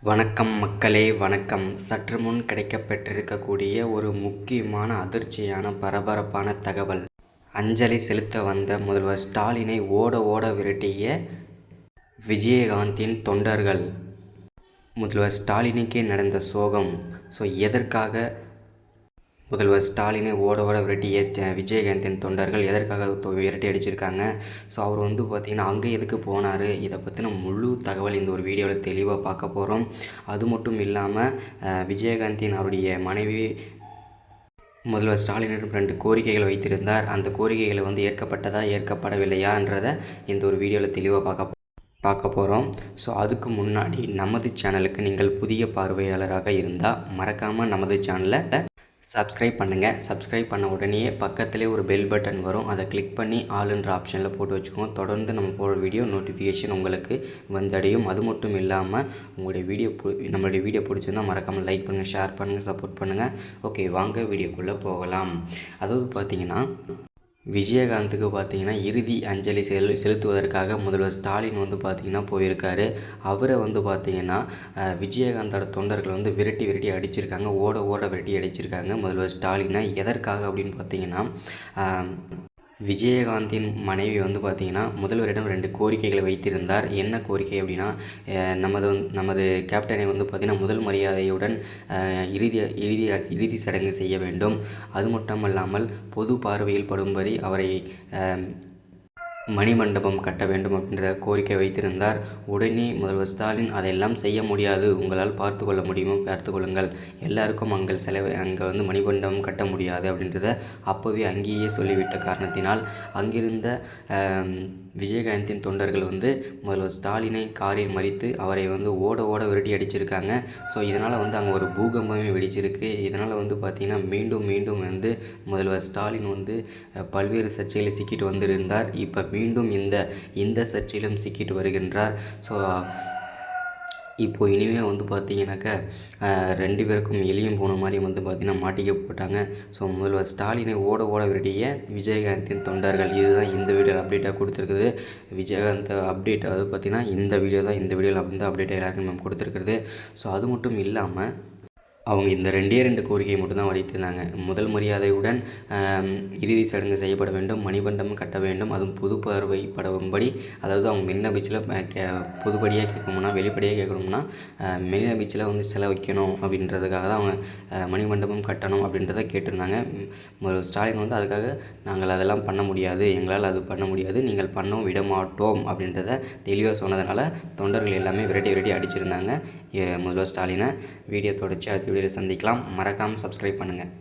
வணக்கம் மக்களே வணக்கம். சற்று முன் கிடைக்கப்பெற்றிருக்கக்கூடிய ஒரு முக்கியமான அதிர்ச்சியான பரபரப்பான தகவல். அஞ்சலி செலுத்த வந்த முதல்வர் ஸ்டாலினை ஓட ஓட விரட்டிய விஜயகாந்தின் தொண்டர்கள். முதல்வர் ஸ்டாலினுக்கே நடந்த சோகம். எதற்காக முதல்வர் ஸ்டாலினை ஓட ஓட விரட்டிய விஜயகாந்தின் தொண்டர்கள் எதற்காக விரட்டி அடிச்சிருக்காங்க? அவர் பார்த்திங்கன்னா அங்கே எதுக்கு போனார்? இதை பற்றின முழு தகவல் இந்த ஒரு வீடியோவில் தெளிவாக பார்க்க போகிறோம். அது மட்டும் இல்லாமல் விஜயகாந்தின் அவருடைய மனைவி முதல்வர் ஸ்டாலினிடம் 2 கோரிக்கைகள் வைத்திருந்தார். அந்த கோரிக்கைகளை ஏற்கப்பட்டதா ஏற்கப்படவில்லையான்றதை இந்த ஒரு வீடியோவில் தெளிவாக பார்க்க போகிறோம். அதுக்கு முன்னாடி நமது சேனலுக்கு நீங்கள் புதிய பார்வையாளராக இருந்தால் மறக்காமல் நமது சேனலை சப்ஸ்கிரைப் பண்ணுங்கள். சப்ஸ்கிரைப் பண்ண உடனே பக்கத்திலே ஒரு பெல் பட்டன் வரும். அதை கிளிக் பண்ணி ஆல்ன்ற ஆப்ஷனில் போட்டு வச்சுக்கோங்க. தொடர்ந்து நம்ம போகிற வீடியோ நோட்டிஃபிகேஷன் உங்களுக்கு வந்தடையும். அது மட்டும் இல்லாமல் நம்மளுடைய வீடியோ பிடிச்சிருந்தால் மறக்காமல் லைக் பண்ணுங்கள், ஷேர் பண்ணுங்கள், சப்போர்ட் பண்ணுங்கள். ஓகே, வாங்க வீடியோக்குள்ளே போகலாம். அதாவது பார்த்திங்கன்னா விஜயகாந்துக்கு பார்த்திங்கன்னா இறுதி அஞ்சலி செலுத்துவதற்காக முதல்வர் ஸ்டாலின் பார்த்திங்கன்னா போயிருக்காரு. அவரை பார்த்திங்கன்னா விஜயகாந்தோட தொண்டர்கள் விரட்டி அடிச்சிருக்காங்க. ஓட ஓட விரட்டி அடிச்சிருக்காங்க முதல்வர் ஸ்டாலினை. எதற்காக அப்படின்னு பார்த்திங்கன்னா விஜயகாந்தின் மனைவி பார்த்திங்கன்னா முதல்வரிடம் 2 கோரிக்கைகளை வைத்திருந்தார். என்ன கோரிக்கை அப்படின்னா, நமது கேப்டனை பார்த்திங்கன்னா முதல் மரியாதையுடன் இறுதி சடங்கு செய்ய வேண்டும். அது மட்டுமல்லாமல் பொது பார்வையில் படும்படி அவரை மணிமண்டபம் கட்ட வேண்டும் அப்படின்ற கோரிக்கை வைத்திருந்தார். உடனே முதல்வர் ஸ்டாலின் அதையெல்லாம் செய்ய முடியாது, உங்களால் பார்த்து கொள்ள முடியுமோ பார்த்து கொள்ளுங்கள், எல்லாருக்கும் அங்கே மணிமண்டபம் கட்ட முடியாது அப்படின்றத அப்போவே அங்கேயே சொல்லிவிட்ட காரணத்தினால் அங்கிருந்த விஜயகாந்தின் தொண்டர்கள் முதல்வர் ஸ்டாலினை காரில் மறித்து அவரை ஓட ஓட விரட்டி அடிச்சிருக்காங்க. இதனால் அங்கே ஒரு பூகம்பமே வெடிச்சிருக்கு. இதனால் பார்த்திங்கன்னா மீண்டும் முதல்வர் ஸ்டாலின் பல்வேறு சர்ச்சைகளை சிக்கிட்டு வந்திருந்தார். இப்போ மீண்டும் இந்த சர்ச்சையிலும் சிக்கிட்டு வருகின்றார். இப்போது இனிமேல் பார்த்திங்கனாக்கா 2 பேருக்கும் எலியும் போன மாதிரி பார்த்திங்கன்னா மாட்டிக்க போட்டாங்க. முதல்வர் ஸ்டாலினை ஓட ஓட விரட்டிய விஜயகாந்தின் தொண்டர்கள். இதுதான் இந்த வீடியோவில் அப்டேட்டாக கொடுத்துருக்குது. விஜயகாந்த் அப்டேட் அது பார்த்திங்கன்னா இந்த வீடியோவில் அப்டேட்டாக எல்லாருக்கும் நம்ம கொடுத்துருக்குறது. அது மட்டும் இல்லாமல் அவங்க இந்த 2 கோரிக்கையை மட்டும்தான் வைத்திருந்தாங்க. முதல் மரியாதையுடன் இறுதி சடங்கு செய்யப்பட வேண்டும், மணிமண்டபம் கட்ட வேண்டும், அதுவும் பொது பார்வைப்படும்படி. அதாவது அவங்க மெரினா பீச்சில் பொதுப்படியாக கேட்கணும்னா, வெளிப்படையாக கேட்கணும்னா மெரினா பீச்சில் சிலை வைக்கணும் அப்படின்றதுக்காக தான் அவங்க மணிமண்டபம் கட்டணும் அப்படின்றத கேட்டிருந்தாங்க. முதல்வர் ஸ்டாலின் அதுக்காக நாங்கள் அதெல்லாம் பண்ண முடியாது, எங்களால் அது பண்ண முடியாது, நீங்கள் பண்ணவும் விட மாட்டோம் அப்படின்றத தெளிவாக சொன்னதுனால தொண்டர்கள் எல்லாமே விரட்டி அடிச்சிருந்தாங்க முதல்வர் ஸ்டாலினை. வீடியோ தொடர்ச்சி அடுத்த வீடியோவில் சந்திக்கலாம். மறக்காமல் சப்ஸ்கிரைப் பண்ணுங்கள்.